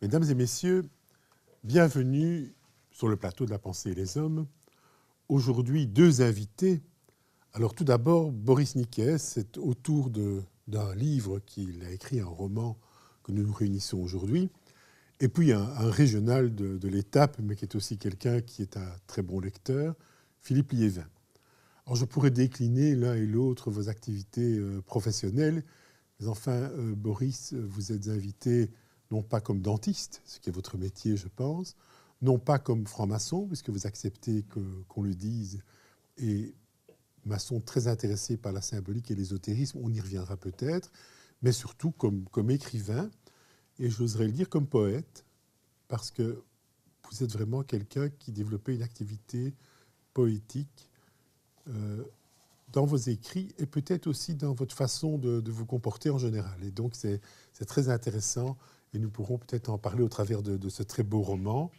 Mesdames et messieurs, bienvenue sur le plateau de la pensée et les hommes. Aujourd'hui, deux invités. Alors tout d'abord, Boris Niquet, c'est autour d'un livre qu'il a écrit, un roman que nous nous réunissons aujourd'hui. Et puis un régional de l'étape, mais qui est aussi quelqu'un qui est un très bon lecteur, Philippe Liévin. Alors je pourrais décliner l'un et l'autre vos activités professionnelles, mais enfin, Boris, vous êtes invité non pas comme dentiste, ce qui est votre métier, je pense, non pas comme franc-maçon, puisque vous acceptez qu'on le dise, et maçon très intéressé par la symbolique et l'ésotérisme, on y reviendra peut-être, mais surtout comme écrivain, et j'oserais le dire comme poète, parce que vous êtes vraiment quelqu'un qui développait une activité poétique dans vos écrits et peut-être aussi dans votre façon de vous comporter en général. Et donc, c'est très intéressant et nous pourrons peut-être en parler au travers de ce très beau roman,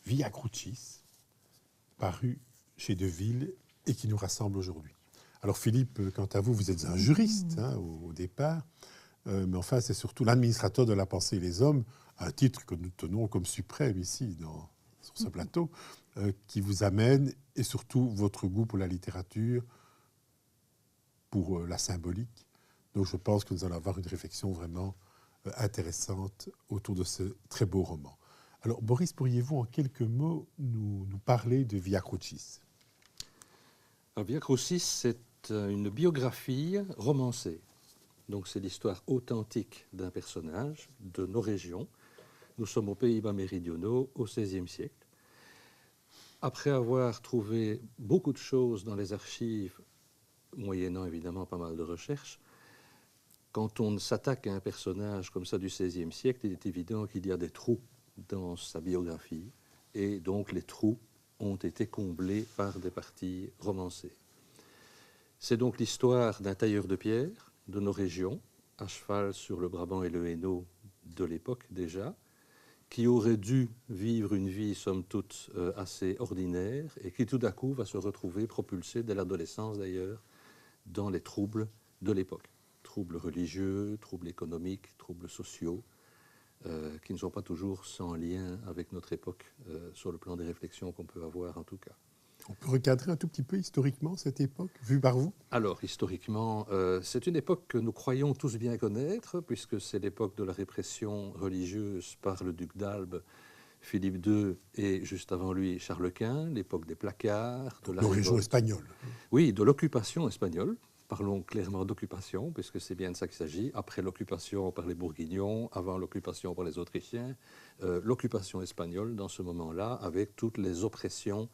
Via Crucis, paru chez Deville et qui nous rassemble aujourd'hui. Alors, Philippe, quant à vous, vous êtes un juriste au départ, mais enfin, c'est surtout l'administrateur de la pensée et les hommes, un titre que nous tenons comme suprême ici, sur ce plateau, qui vous amène, et surtout votre goût pour la littérature, pour la symbolique. Donc je pense que nous allons avoir une réflexion vraiment intéressante autour de ce très beau roman. Alors Boris, pourriez-vous en quelques mots nous parler de Via Crucis ? Alors, Via Crucis, c'est une biographie romancée. Donc c'est l'histoire authentique d'un personnage de nos régions. Nous sommes aux Pays-Bas méridionaux au XVIe siècle. Après avoir trouvé beaucoup de choses dans les archives, moyennant évidemment pas mal de recherches, quand on s'attaque à un personnage comme ça du XVIe siècle, il est évident qu'il y a des trous dans sa biographie, et donc les trous ont été comblés par des parties romancées. C'est donc l'histoire d'un tailleur de pierre de nos régions, à cheval sur le Brabant et le Hainaut de l'époque déjà, qui aurait dû vivre une vie, somme toute, assez ordinaire, et qui tout à coup va se retrouver propulsé, dès l'adolescence d'ailleurs, dans les troubles de l'époque. Troubles religieux, troubles économiques, troubles sociaux, qui ne sont pas toujours sans lien avec notre époque, sur le plan des réflexions qu'on peut avoir en tout cas. On peut recadrer un tout petit peu historiquement cette époque, vue par vous ? Alors, historiquement, c'est une époque que nous croyons tous bien connaître, puisque c'est l'époque de la répression religieuse par le duc d'Albe, Philippe II, et juste avant lui, Charles Quint, l'époque des placards, de la Nos régions révolte. espagnoles. Oui, de l'occupation espagnole. Parlons clairement d'occupation, puisque c'est bien de ça qu'il s'agit. Après l'occupation par les Bourguignons, avant l'occupation par les Autrichiens, l'occupation espagnole, dans ce moment-là, avec toutes les oppressions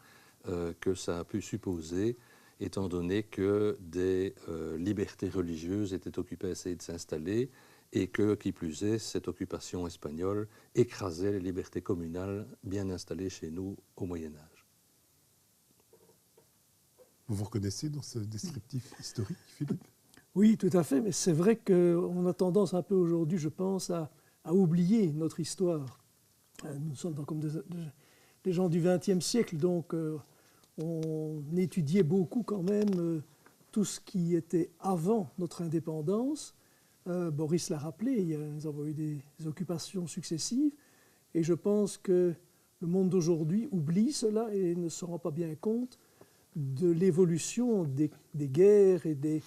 que ça a pu supposer, étant donné que des libertés religieuses étaient occupées à essayer de s'installer, et que, qui plus est, cette occupation espagnole écrasait les libertés communales bien installées chez nous au Moyen-Âge. Vous vous reconnaissez dans ce descriptif historique, Philippe ? Oui, tout à fait, mais c'est vrai qu'on a tendance un peu aujourd'hui, je pense, à oublier notre histoire. Nous sommes comme des gens du XXe siècle, donc on étudiait beaucoup quand même tout ce qui était avant notre indépendance. Boris l'a rappelé, nous avons eu des occupations successives, et je pense que le monde d'aujourd'hui oublie cela et ne se rend pas bien compte de l'évolution des guerres et des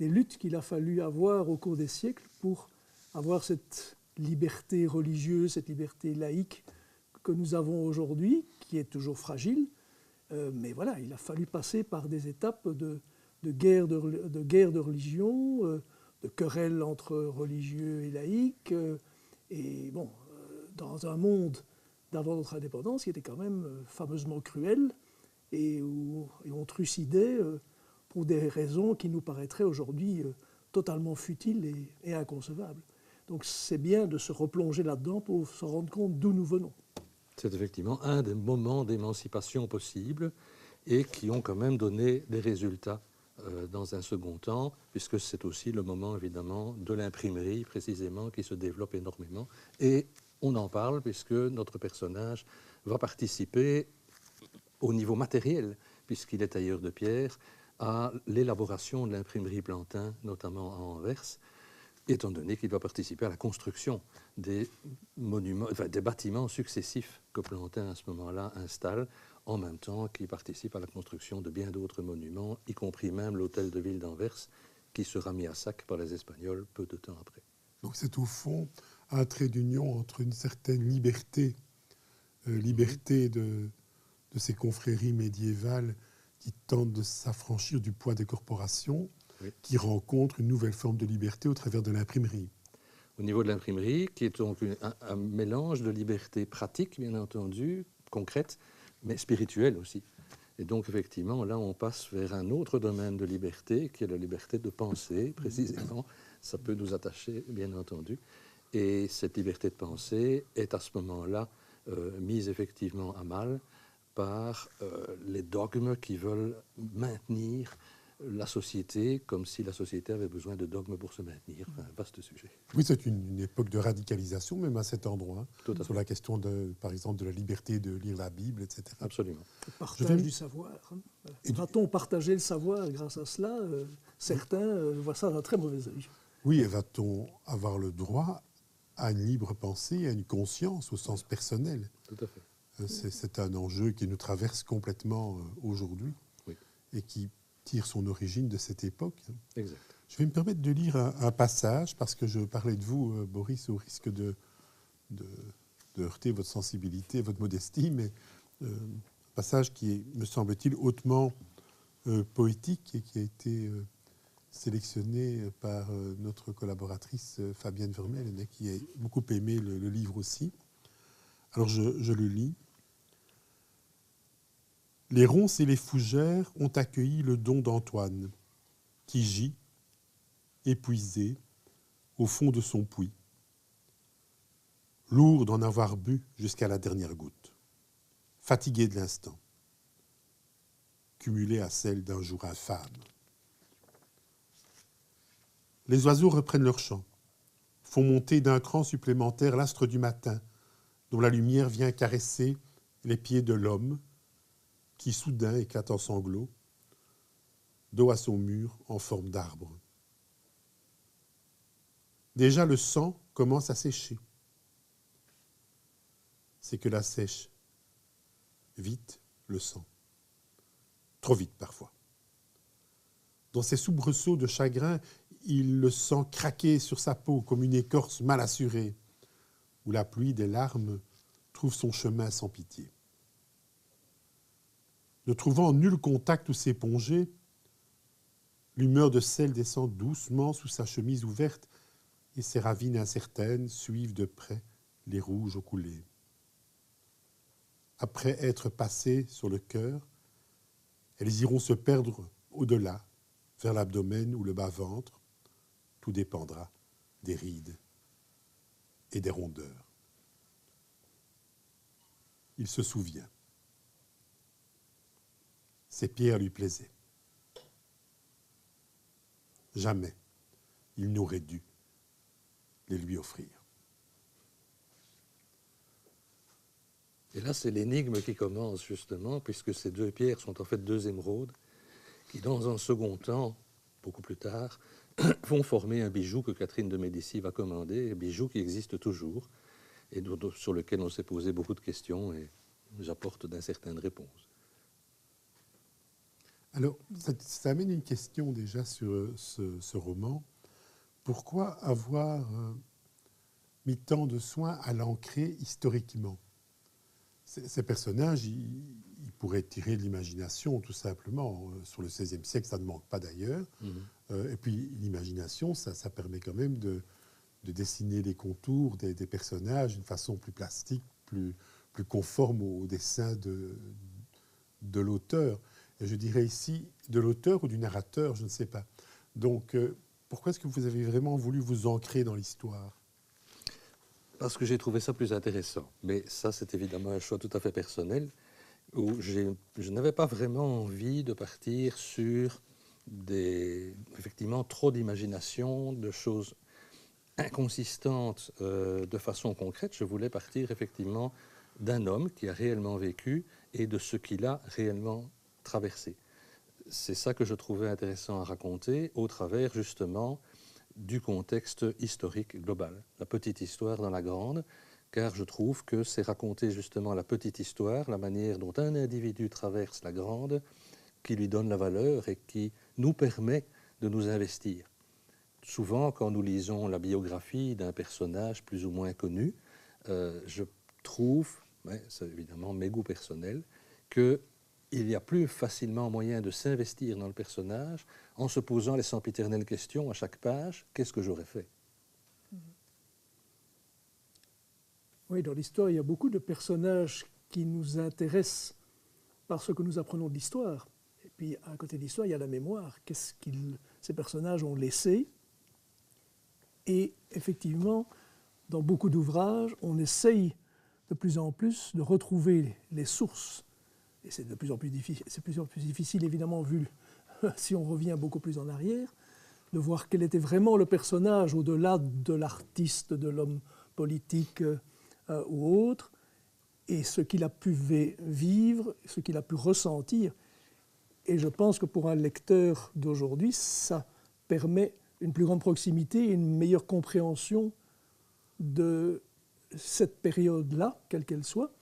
luttes qu'il a fallu avoir au cours des siècles pour avoir cette liberté religieuse, cette liberté laïque que nous avons aujourd'hui, qui est toujours fragile. Mais voilà, il a fallu passer par des étapes de guerre de religion, de querelles entre religieux et laïcs. Et bon, dans un monde d'avant notre indépendance qui était quand même fameusement cruel et où on trucidait pour des raisons qui nous paraîtraient aujourd'hui totalement futiles et inconcevables. Donc c'est bien de se replonger là-dedans pour se rendre compte d'où nous venons. C'est effectivement un des moments d'émancipation possibles et qui ont quand même donné des résultats dans un second temps, puisque c'est aussi le moment évidemment de l'imprimerie précisément qui se développe énormément. Et on en parle puisque notre personnage va participer au niveau matériel, puisqu'il est tailleur de pierre, à l'élaboration de l'imprimerie Plantin, notamment à Anvers, étant donné qu'il va participer à la construction des monuments, enfin, des bâtiments successifs que Plantin, à ce moment-là, installe, en même temps qu'il participe à la construction de bien d'autres monuments, y compris même l'hôtel de ville d'Anvers, qui sera mis à sac par les Espagnols peu de temps après. Donc c'est au fond un trait d'union entre une certaine liberté, liberté de ces confréries médiévales qui tentent de s'affranchir du poids des corporations, Oui. qui rencontrent une nouvelle forme de liberté au travers de l'imprimerie. Au niveau de l'imprimerie, qui est donc un mélange de liberté pratique, bien entendu, concrète, mais spirituelle aussi. Et donc, effectivement, là, on passe vers un autre domaine de liberté, qui est la liberté de penser, précisément. Ça peut nous attacher, bien entendu. Et cette liberté de penser est à ce moment-là mise effectivement à mal par les dogmes qui veulent maintenir la société comme si la société avait besoin de dogmes pour se maintenir. Enfin, vaste sujet. Oui, c'est une époque de radicalisation, même à cet endroit, Tout à sur fait. la question, par exemple, de la liberté de lire la Bible, etc. Absolument. Le partage du savoir. Hein. Voilà. Va-t-on partager le savoir grâce à cela certains voient ça d'un très mauvais œil. Oui, et va-t-on avoir le droit à une libre pensée, à une conscience au sens personnel? Tout à fait. C'est un enjeu qui nous traverse complètement aujourd'hui, Oui. et qui tire son origine de cette époque. Exact. Je vais me permettre de lire un passage, parce que je parlais de vous, Boris, au risque de heurter votre sensibilité, votre modestie, mais un passage qui est, me semble-t-il, hautement poétique et qui a été sélectionné par notre collaboratrice Fabienne Vermeulen, qui a beaucoup aimé le livre aussi. Alors je le lis. Les ronces et les fougères ont accueilli le don d'Antoine, qui gît, épuisé, au fond de son puits, lourd d'en avoir bu jusqu'à la dernière goutte, fatigué de l'instant, cumulé à celle d'un jour infâme. Les oiseaux reprennent leur chant, font monter d'un cran supplémentaire l'astre du matin, dont la lumière vient caresser les pieds de l'homme, qui soudain éclate en sanglots, dos à son mur en forme d'arbre. Déjà le sang commence à sécher. C'est que la sèche vite le sang. Trop vite parfois. Dans ses soubresauts de chagrin, il le sent craquer sur sa peau comme une écorce mal assurée, où la pluie des larmes trouve son chemin sans pitié. Ne trouvant nul contact où s'éponger, l'humeur de sel descend doucement sous sa chemise ouverte et ses ravines incertaines suivent de près les rouges aux coulées. Après être passées sur le cœur, elles iront se perdre au-delà, vers l'abdomen ou le bas-ventre. Tout dépendra des rides et des rondeurs. Il se souvient. Ces pierres lui plaisaient. Jamais il n'aurait dû les lui offrir. Et là, c'est l'énigme qui commence, justement, puisque ces deux pierres sont en fait deux émeraudes, qui, dans un second temps, beaucoup plus tard, vont former un bijou que Catherine de Médicis va commander, un bijou qui existe toujours, et sur lequel on s'est posé beaucoup de questions, et j'apporte d'incertaines réponses. Alors, ça amène une question déjà sur ce roman. Pourquoi avoir mis tant de soin à l'ancrer historiquement? Ces personnages, ils pourraient tirer de l'imagination, tout simplement. Sur le XVIe siècle, ça ne manque pas d'ailleurs. Et puis, l'imagination, ça permet quand même de dessiner les contours des personnages d'une façon plus plastique, plus conforme au dessin de l'auteur. Et je dirais ici de l'auteur ou du narrateur, je ne sais pas. Donc, pourquoi est-ce que vous avez vraiment voulu vous ancrer dans l'histoire? Parce que j'ai trouvé ça plus intéressant. Mais ça, c'est évidemment un choix tout à fait personnel, où je n'avais pas vraiment envie de partir sur effectivement trop d'imagination, de choses inconsistantes de façon concrète. Je voulais partir effectivement d'un homme qui a réellement vécu et de ce qu'il a réellement traversé. C'est ça que je trouvais intéressant à raconter au travers justement du contexte historique global, la petite histoire dans la grande, car je trouve que c'est raconter justement la petite histoire, la manière dont un individu traverse la grande, qui lui donne la valeur et qui nous permet de nous investir. Souvent, quand nous lisons la biographie d'un personnage plus ou moins connu, je trouve, c'est évidemment mes goûts personnels, qu'il y a plus facilement moyen de s'investir dans le personnage en se posant les sempiternelles questions à chaque page, qu'est-ce que j'aurais fait? Oui, dans l'histoire, il y a beaucoup de personnages qui nous intéressent par ce que nous apprenons de l'histoire. Et puis, à côté de l'histoire, il y a la mémoire. Qu'est-ce que ces personnages ont laissé? Et effectivement, dans beaucoup d'ouvrages, on essaye de plus en plus de retrouver les sources. Et c'est de plus en plus difficile, évidemment, vu si on revient beaucoup plus en arrière, de voir quel était vraiment le personnage au-delà de l'artiste, de l'homme politique ou autre, et ce qu'il a pu vivre, ce qu'il a pu ressentir. Et je pense que pour un lecteur d'aujourd'hui, ça permet une plus grande proximité et une meilleure compréhension de cette période-là, quelle qu'elle soit,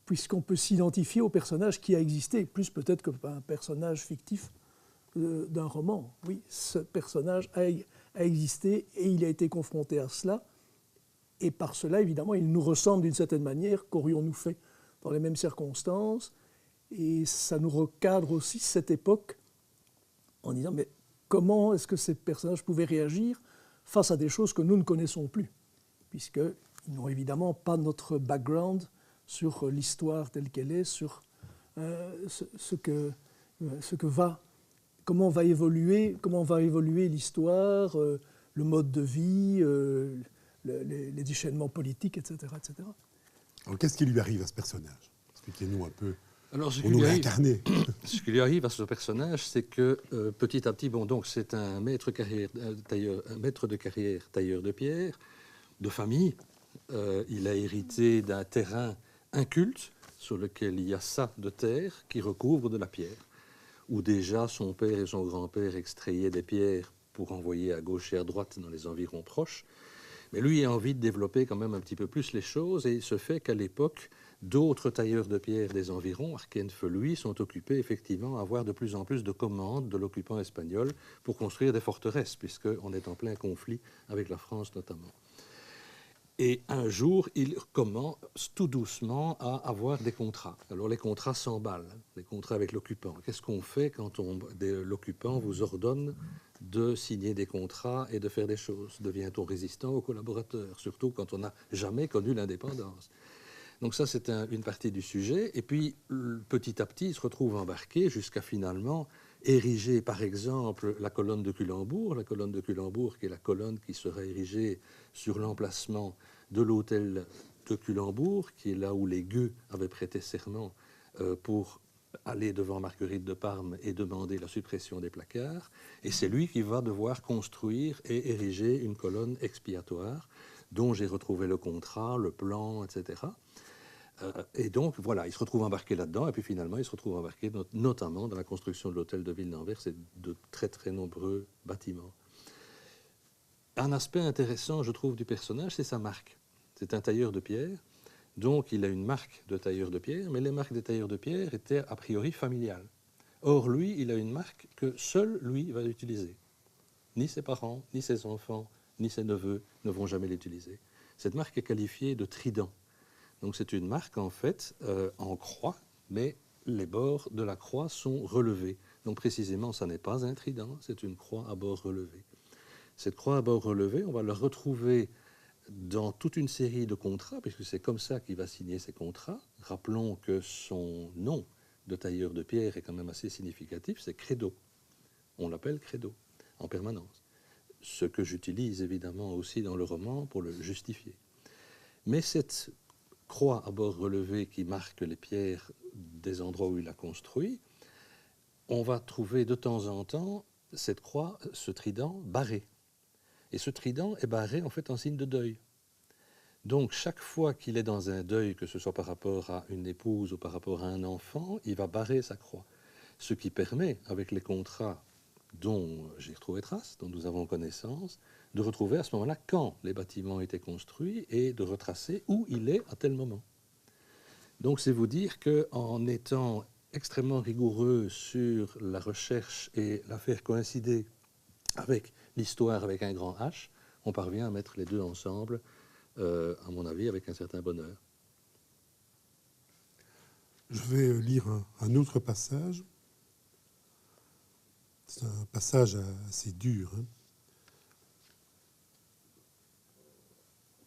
puisqu'on peut s'identifier au personnage qui a existé, plus peut-être qu'un personnage fictif d'un roman. Oui, ce personnage a existé et il a été confronté à cela. Et par cela, évidemment, il nous ressemble d'une certaine manière, qu'aurions-nous fait dans les mêmes circonstances. Et ça nous recadre aussi cette époque en disant, mais comment est-ce que ces personnages pouvaient réagir face à des choses que nous ne connaissons plus, puisqu'ils n'ont évidemment pas notre background sur l'histoire telle qu'elle est, sur comment va évoluer l'histoire, le mode de vie, les déchaînements politiques, etc., etc. Alors, qu'est-ce qui lui arrive à ce personnage? Expliquez-nous un peu. Alors, ce Pour nous réincarner. Ce qui lui arrive à ce personnage, c'est que petit à petit, donc c'est un maître de carrière tailleur de pierre, de famille. Il a hérité d'un terrain inculte sur lequel il y a ça de terre qui recouvre de la pierre, où déjà son père et son grand-père extrayaient des pierres pour envoyer à gauche et à droite dans les environs proches. Mais lui a envie de développer quand même un petit peu plus les choses, et il se fait qu'à l'époque, d'autres tailleurs de pierre des environs, Arquenfe lui, sont occupés effectivement à avoir de plus en plus de commandes de l'occupant espagnol pour construire des forteresses, puisqu'on est en plein conflit avec la France notamment. Et un jour, il commence tout doucement à avoir des contrats. Alors les contrats s'emballent, les contrats avec l'occupant. Qu'est-ce qu'on fait quand l'occupant vous ordonne de signer des contrats et de faire des choses? Devient-on résistant aux collaborateurs, surtout quand on n'a jamais connu l'indépendance? Donc ça, c'est une partie du sujet. Et puis, petit à petit, il se retrouve embarqué jusqu'à finalement ériger, par exemple, la colonne de Culembourg. La colonne de Culembourg, qui est la colonne qui sera érigée sur l'emplacement de l'hôtel de Culembourg, qui est là où les gueux avaient prêté serment pour aller devant Marguerite de Parme et demander la suppression des placards. Et c'est lui qui va devoir construire et ériger une colonne expiatoire, dont j'ai retrouvé le contrat, le plan, etc. Et donc, voilà, il se retrouve embarqué là-dedans, et puis finalement, il se retrouve embarqué notamment dans la construction de l'hôtel de ville d'Anvers et de très, très nombreux bâtiments. Un aspect intéressant, je trouve, du personnage, c'est sa marque. C'est un tailleur de pierre, donc il a une marque de tailleur de pierre, mais les marques des tailleurs de pierre étaient a priori familiales. Or, lui, il a une marque que seul lui va utiliser. Ni ses parents, ni ses enfants, ni ses neveux ne vont jamais l'utiliser. Cette marque est qualifiée de trident. Donc c'est une marque en fait en croix, mais les bords de la croix sont relevés. Donc précisément, ça n'est pas un trident, c'est une croix à bord relevé. Cette croix à bord relevé, on va la retrouver dans toute une série de contrats, puisque c'est comme ça qu'il va signer ses contrats. Rappelons que son nom de tailleur de pierre est quand même assez significatif, c'est Credo. On l'appelle Credo en permanence. Ce que j'utilise évidemment aussi dans le roman pour le justifier. Mais cette croix à bord relevé qui marque les pierres des endroits où il a construit, on va trouver de temps en temps cette croix, ce trident, barré. Et ce trident est barré en fait en signe de deuil. Donc chaque fois qu'il est dans un deuil, que ce soit par rapport à une épouse ou par rapport à un enfant, il va barrer sa croix. Ce qui permet, avec les contrats dont j'ai retrouvé trace, dont nous avons connaissance, de retrouver à ce moment-là quand les bâtiments étaient construits et de retracer où il est à tel moment. Donc c'est vous dire qu'en étant extrêmement rigoureux sur la recherche et la faire coïncider avec l'histoire avec un grand H, on parvient à mettre les deux ensemble, à mon avis, avec un certain bonheur. Je vais lire un autre passage. C'est un passage assez dur.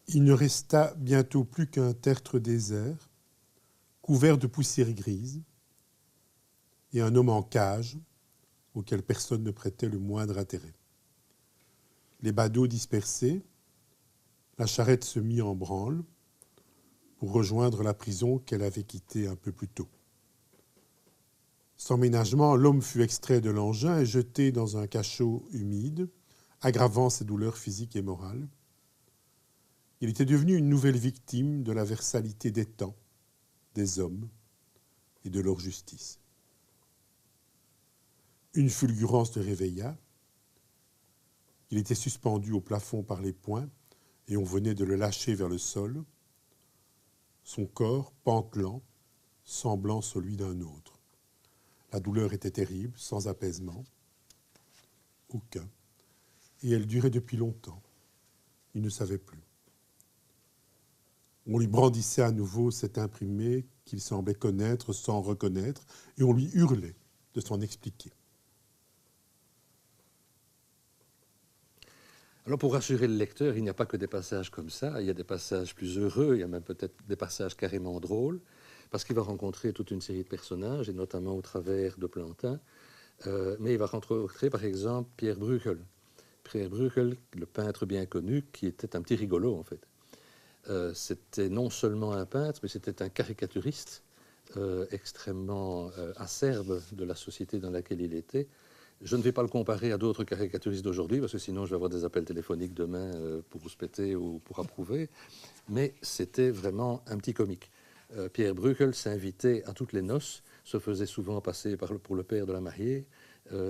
Il ne resta bientôt plus qu'un tertre désert, couvert de poussière grise, et un homme en cage, auquel personne ne prêtait le moindre intérêt. Les badauds dispersés, la charrette se mit en branle pour rejoindre la prison qu'elle avait quittée un peu plus tôt. Sans ménagement, l'homme fut extrait de l'engin et jeté dans un cachot humide, aggravant ses douleurs physiques et morales. Il était devenu une nouvelle victime de la versalité des temps, des hommes et de leur justice. Une fulgurance le réveilla. Il était suspendu au plafond par les poings et on venait de le lâcher vers le sol, son corps pantelant, semblant celui d'un autre. La douleur était terrible, sans apaisement, aucun, et elle durait depuis longtemps. Il ne savait plus. On lui brandissait à nouveau cet imprimé qu'il semblait connaître sans reconnaître, et on lui hurlait de s'en expliquer. Alors pour rassurer le lecteur, il n'y a pas que des passages comme ça, il y a des passages plus heureux, il y a même peut-être des passages carrément drôles, parce qu'il va rencontrer toute une série de personnages, et notamment au travers de Plantin, mais il va rencontrer par exemple Pierre Bruegel. Pierre Bruegel, le peintre bien connu, qui était un petit rigolo en fait. C'était non seulement un peintre, mais c'était un caricaturiste extrêmement acerbe de la société dans laquelle il était. Je ne vais pas le comparer à d'autres caricaturistes d'aujourd'hui, parce que sinon je vais avoir des appels téléphoniques demain pour rouspéter ou pour approuver, mais c'était vraiment un petit comique. Pierre Bruegel s'invitait à toutes les noces, se faisait souvent passer pour le père de la mariée,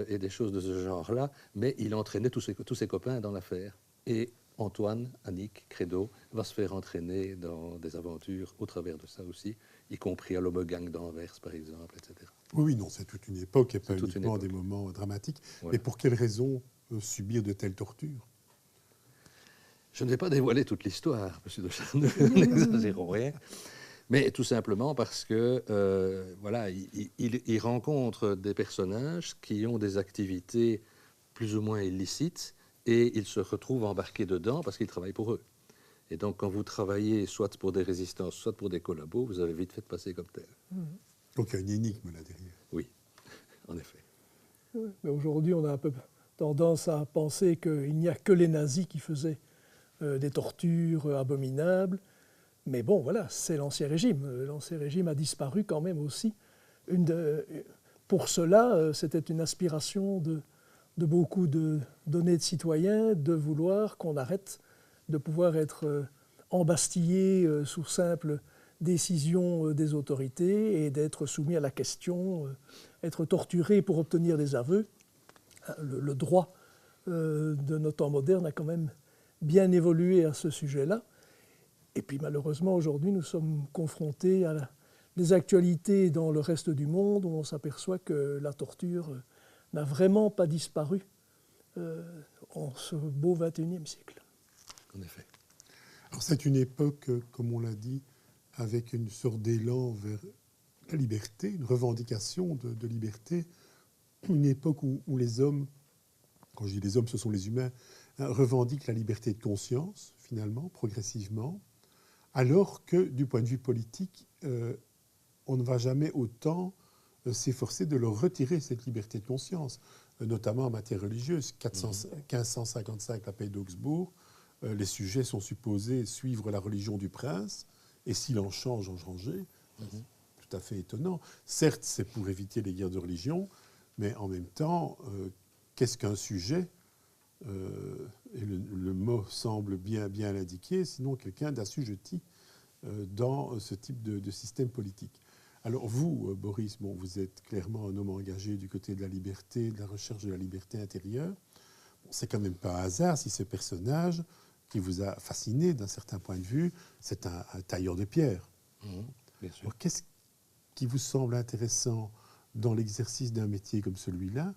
et des choses de ce genre-là, mais il entraînait tous ses copains dans l'affaire. Et Antoine, Annick, Credo va se faire entraîner dans des aventures au travers de ça aussi, y compris à l'Homogang d'Anvers, par exemple, etc. Oui, non, c'est toute une époque et pas toute uniquement des moments dramatiques. Voilà. Mais pour quelles raisons subir de telles tortures? Je ne vais pas dévoiler toute l'histoire, monsieur de Charneux, n'exagérons rien, mais tout simplement parce que voilà, il rencontre des personnages qui ont des activités plus ou moins illicites et il se retrouve embarqué dedans parce qu'il travaille pour eux. Et donc quand vous travaillez soit pour des résistances, soit pour des collabos, vous avez vite fait de passer comme tel. Donc il y a une énigme là derrière. Oui, en effet. Mais aujourd'hui, on a un peu tendance à penser qu'il n'y a que les nazis qui faisaient des tortures abominables. Mais bon, voilà, c'est l'Ancien Régime. L'Ancien Régime a disparu quand même aussi. Pour cela, c'était une aspiration de beaucoup d'honnêtes citoyens de vouloir qu'on arrête de pouvoir être embastillé sous simple décision des autorités et d'être soumis à la question, être torturé pour obtenir des aveux. Le droit de notre temps moderne a quand même bien évolué à ce sujet-là. Et puis malheureusement, aujourd'hui, nous sommes confrontés à des actualités dans le reste du monde où on s'aperçoit que la torture n'a vraiment pas disparu en ce beau XXIe siècle. En effet. Alors c'est une époque, comme on l'a dit, avec une sorte d'élan vers la liberté, une revendication de liberté, une époque où les hommes, quand je dis les hommes, ce sont les humains, revendiquent la liberté de conscience, finalement, progressivement, alors que, du point de vue politique, on ne va jamais autant s'efforcer de leur retirer cette liberté de conscience, notamment en matière religieuse. 1555, la paix d'Augsbourg, les sujets sont supposés suivre la religion du prince, et s'il en change, en changer, c'est tout à fait étonnant. Certes, c'est pour éviter les guerres de religion, mais en même temps, qu'est-ce qu'un sujet et le mot semble bien l'indiquer, sinon quelqu'un d'assujetti dans ce type de système politique. Alors vous, Boris, bon, vous êtes clairement un homme engagé du côté de la liberté, de la recherche de la liberté intérieure. Bon, c'est quand même pas un hasard si ce personnage qui vous a fasciné d'un certain point de vue, c'est un tailleur de pierre. Bien sûr. Alors, qu'est-ce qui vous semble intéressant dans l'exercice d'un métier comme celui-là,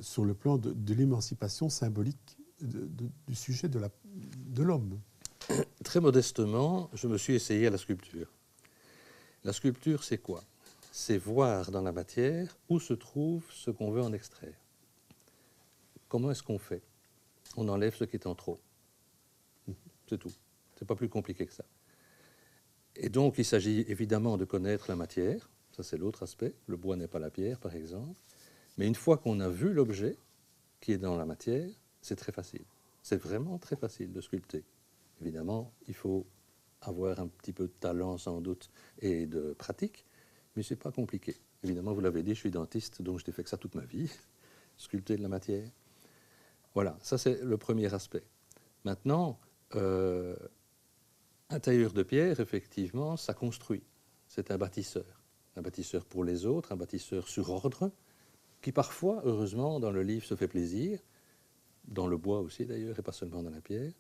sur le plan de l'émancipation symbolique du sujet de l'homme? Très modestement, je me suis essayé à la sculpture. La sculpture, c'est quoi? C'est voir dans la matière où se trouve ce qu'on veut en extraire. Comment est-ce qu'on fait? On enlève ce qui est en trop. C'est tout. C'est pas plus compliqué que ça. Et donc, il s'agit évidemment de connaître la matière. Ça, c'est l'autre aspect. Le bois n'est pas la pierre, par exemple. Mais une fois qu'on a vu l'objet qui est dans la matière, c'est très facile. C'est vraiment très facile de sculpter. Évidemment, il faut avoir un petit peu de talent sans doute et de pratique, mais c'est pas compliqué. Évidemment, vous l'avez dit, je suis dentiste, donc je n'ai fait que ça toute ma vie, sculpter de la matière. Voilà, ça c'est le premier aspect. Maintenant, un tailleur de pierre, effectivement, ça construit. C'est un bâtisseur pour les autres, un bâtisseur sur ordre, qui parfois, heureusement, dans le livre se fait plaisir, dans le bois aussi d'ailleurs, et pas seulement dans la pierre,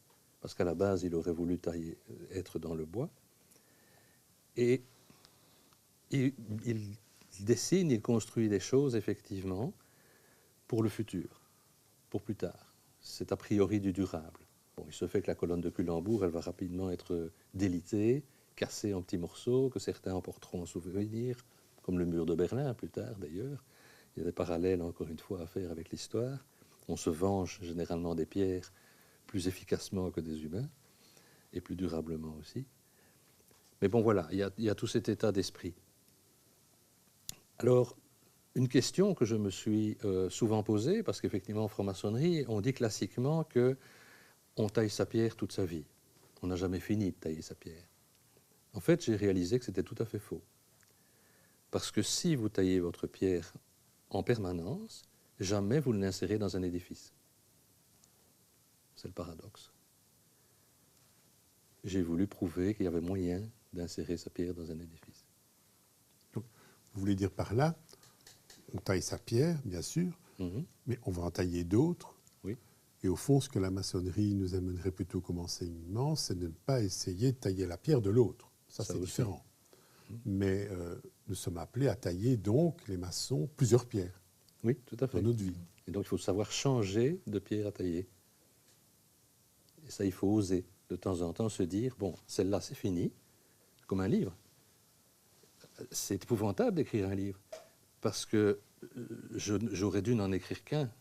parce qu'à la base, il aurait voulu être dans le bois. Et il dessine, il construit des choses, effectivement, pour le futur, pour plus tard. C'est a priori du durable. Bon, il se fait que la colonne de Culembourg, elle va rapidement être délitée, cassée en petits morceaux, que certains emporteront en souvenir, comme le mur de Berlin, plus tard d'ailleurs. Il y a des parallèles, encore une fois, à faire avec l'histoire. On se venge généralement des pierres plus efficacement que des humains, et plus durablement aussi. Mais bon, voilà, il y a tout cet état d'esprit. Alors, une question que je me suis souvent posée, parce qu'effectivement, en franc-maçonnerie, on dit classiquement qu'on taille sa pierre toute sa vie. On n'a jamais fini de tailler sa pierre. En fait, j'ai réalisé que c'était tout à fait faux. Parce que si vous taillez votre pierre en permanence, jamais vous ne l'insérez dans un édifice. C'est le paradoxe. J'ai voulu prouver qu'il y avait moyen d'insérer sa pierre dans un édifice. Donc, vous voulez dire par là, on taille sa pierre, bien sûr, mais on va en tailler d'autres. Oui. Et au fond, ce que la maçonnerie nous amènerait plutôt comme enseignement, c'est de ne pas essayer de tailler la pierre de l'autre. Ça c'est différent. Mais nous sommes appelés à tailler donc, les maçons, plusieurs pierres. Oui, tout à fait. Dans notre vie. Et donc, il faut savoir changer de pierre à tailler. Et ça, il faut oser, de temps en temps, se dire, bon, celle-là, c'est fini, comme un livre. C'est épouvantable d'écrire un livre, parce que j'aurais dû n'en écrire qu'un,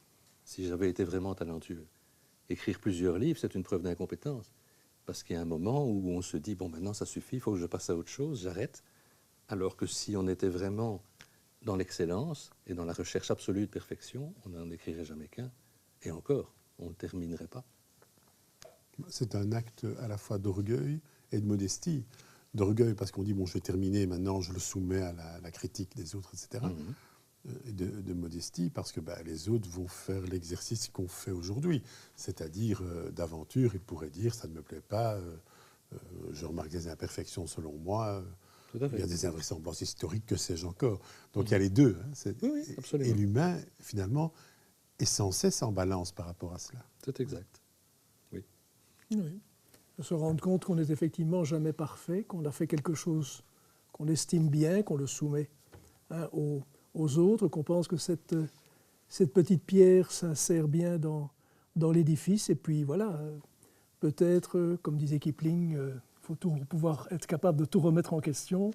si j'avais été vraiment talentueux. Écrire plusieurs livres, c'est une preuve d'incompétence, parce qu'il y a un moment où on se dit, bon, maintenant, ça suffit, il faut que je passe à autre chose, j'arrête. Alors que si on était vraiment dans l'excellence et dans la recherche absolue de perfection, on n'en écrirait jamais qu'un. Et encore, on ne terminerait pas. C'est un acte à la fois d'orgueil et de modestie. D'orgueil parce qu'on dit, bon, je vais terminer, maintenant je le soumets à la critique des autres, etc. Et de modestie parce que les autres vont faire l'exercice qu'on fait aujourd'hui. C'est-à-dire d'aventure, ils pourraient dire, ça ne me plaît pas, je remarque des imperfections selon moi, il y a des invraisemblances historiques, que sais-je encore. Donc il y a les deux. Hein, oui, absolument. Et l'humain, finalement, est sans cesse en balance par rapport à cela. C'est exact. Oui. Oui. Se rendre compte qu'on n'est effectivement jamais parfait, qu'on a fait quelque chose qu'on estime bien, qu'on le soumet aux autres, qu'on pense que cette petite pierre s'insère bien dans l'édifice. Et puis voilà, peut-être, comme disait Kipling, il faut pouvoir être capable de tout remettre en question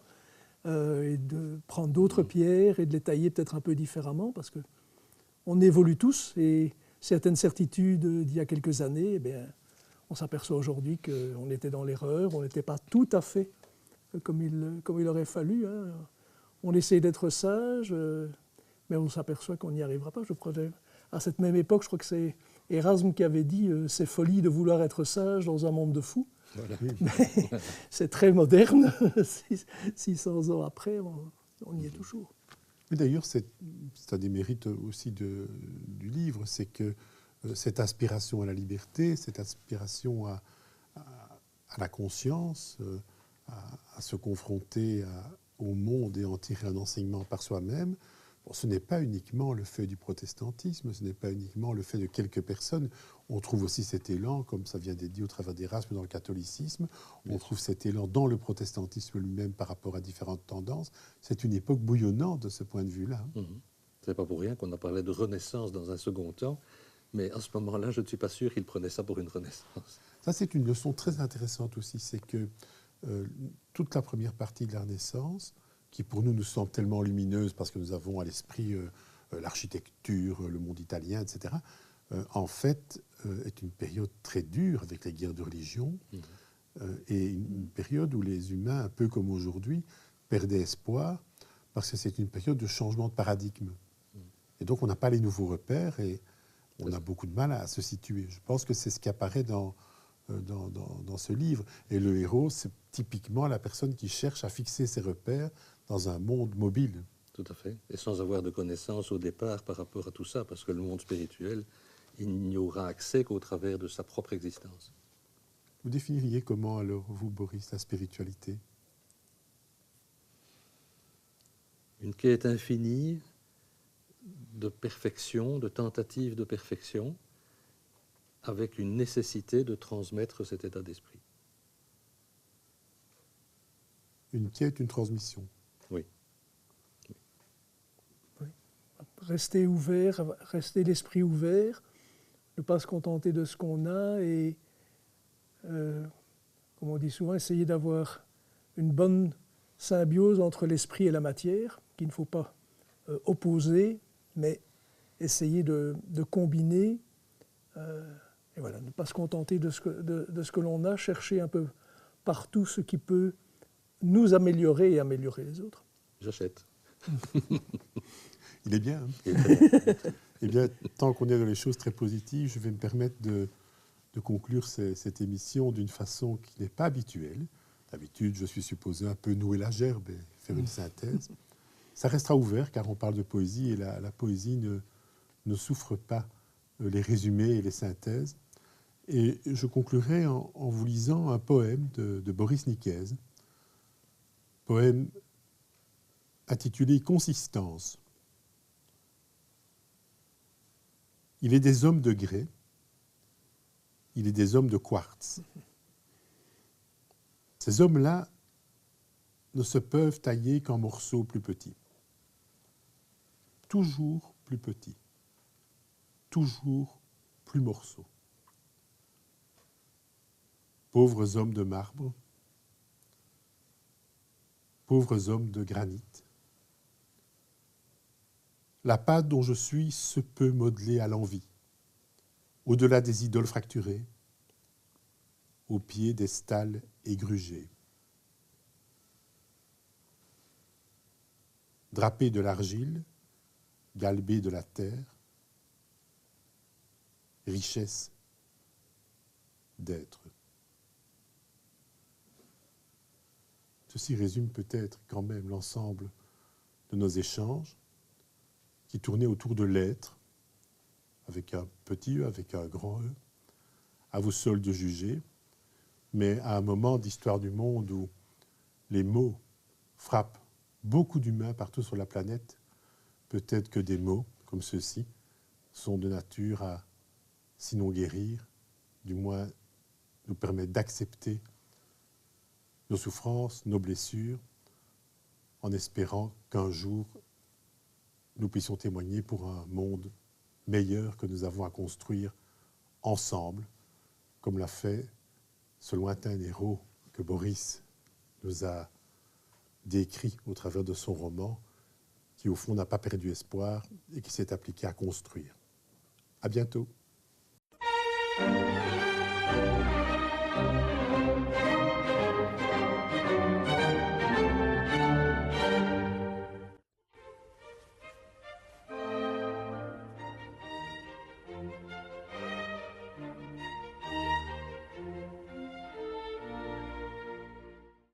et de prendre d'autres pierres et de les tailler peut-être un peu différemment, parce qu'on évolue tous et certaines certitudes d'il y a quelques années, eh bien, on s'aperçoit aujourd'hui qu'on était dans l'erreur, on n'était pas tout à fait comme il aurait fallu. Hein. On essaie d'être sage, mais on s'aperçoit qu'on n'y arrivera pas. Je crois à cette même époque, je crois que c'est Erasme qui avait dit « c'est folie de vouloir être sage dans un monde de fous Voilà. ». C'est très moderne, 600 ans après, on y est toujours. Mais d'ailleurs, c'est un des mérites aussi du livre, c'est que cette aspiration à la liberté, cette aspiration à la conscience, à se confronter au monde et en tirer un enseignement par soi-même, bon, ce n'est pas uniquement le fait du protestantisme, ce n'est pas uniquement le fait de quelques personnes. On trouve aussi cet élan, comme ça vient d'être dit au travers d'Erasme dans le catholicisme, on trouve cet élan dans le protestantisme lui-même par rapport à différentes tendances. C'est une époque bouillonnante de ce point de vue-là. Ce n'est pas pour rien qu'on a parlé de renaissance dans un second temps, mais à ce moment-là, je ne suis pas sûr qu'il prenait ça pour une renaissance. Ça, c'est une leçon très intéressante aussi, c'est que toute la première partie de la Renaissance, qui pour nous semble tellement lumineuse parce que nous avons à l'esprit l'architecture, le monde italien, etc., en fait, est une période très dure avec les guerres de religion et une période où les humains, un peu comme aujourd'hui, perdaient espoir parce que c'est une période de changement de paradigme. Et donc, on n'a pas les nouveaux repères et on a beaucoup de mal à se situer. Je pense que c'est ce qui apparaît dans ce livre. Et le héros, c'est typiquement la personne qui cherche à fixer ses repères dans un monde mobile. Tout à fait. Et sans avoir de connaissances au départ par rapport à tout ça, parce que le monde spirituel, il n'y aura accès qu'au travers de sa propre existence. Vous définiriez comment, alors, vous, Boris, la spiritualité? Une quête infinie de perfection, de tentative de perfection, avec une nécessité de transmettre cet état d'esprit. Une quête, une transmission. Oui. Oui. Rester ouvert, rester l'esprit ouvert, ne pas se contenter de ce qu'on a et, comme on dit souvent, essayer d'avoir une bonne symbiose entre l'esprit et la matière, qu'il ne faut pas opposer, mais essayer de combiner. Et voilà, ne pas se contenter de ce que l'on a, chercher un peu partout ce qui peut nous améliorer et améliorer les autres. J'achète. Il est bien. Hein. Eh bien, tant qu'on est dans les choses très positives, je vais me permettre de conclure cette émission d'une façon qui n'est pas habituelle. D'habitude, je suis supposé un peu nouer la gerbe et faire une synthèse. Ça restera ouvert car on parle de poésie et la poésie ne souffre pas les résumés et les synthèses. Et je conclurai en vous lisant un poème de Boris Nicaise, poème intitulé « Consistance ». Il est des hommes de grès, il est des hommes de quartz. Ces hommes-là ne se peuvent tailler qu'en morceaux plus petits. Toujours plus petits. Toujours plus morceaux. Pauvres hommes de marbre, pauvres hommes de granit. La pâte dont je suis se peut modeler à l'envi, au-delà des idoles fracturées, au pied des stalles égrugées. Drapé de l'argile, galbé de la terre, richesse d'être. Ceci résume peut-être quand même l'ensemble de nos échanges qui tournaient autour de l'être, avec un petit E, avec un grand E. À vous seuls de juger, mais à un moment d'histoire du monde où les mots frappent beaucoup d'humains partout sur la planète, peut-être que des mots comme ceux-ci sont de nature à, sinon guérir, du moins nous permettre d'accepter nos souffrances, nos blessures, en espérant qu'un jour nous puissions témoigner pour un monde meilleur que nous avons à construire ensemble, comme l'a fait ce lointain héros que Boris nous a décrit au travers de son roman, qui au fond n'a pas perdu espoir et qui s'est appliqué à construire. À bientôt.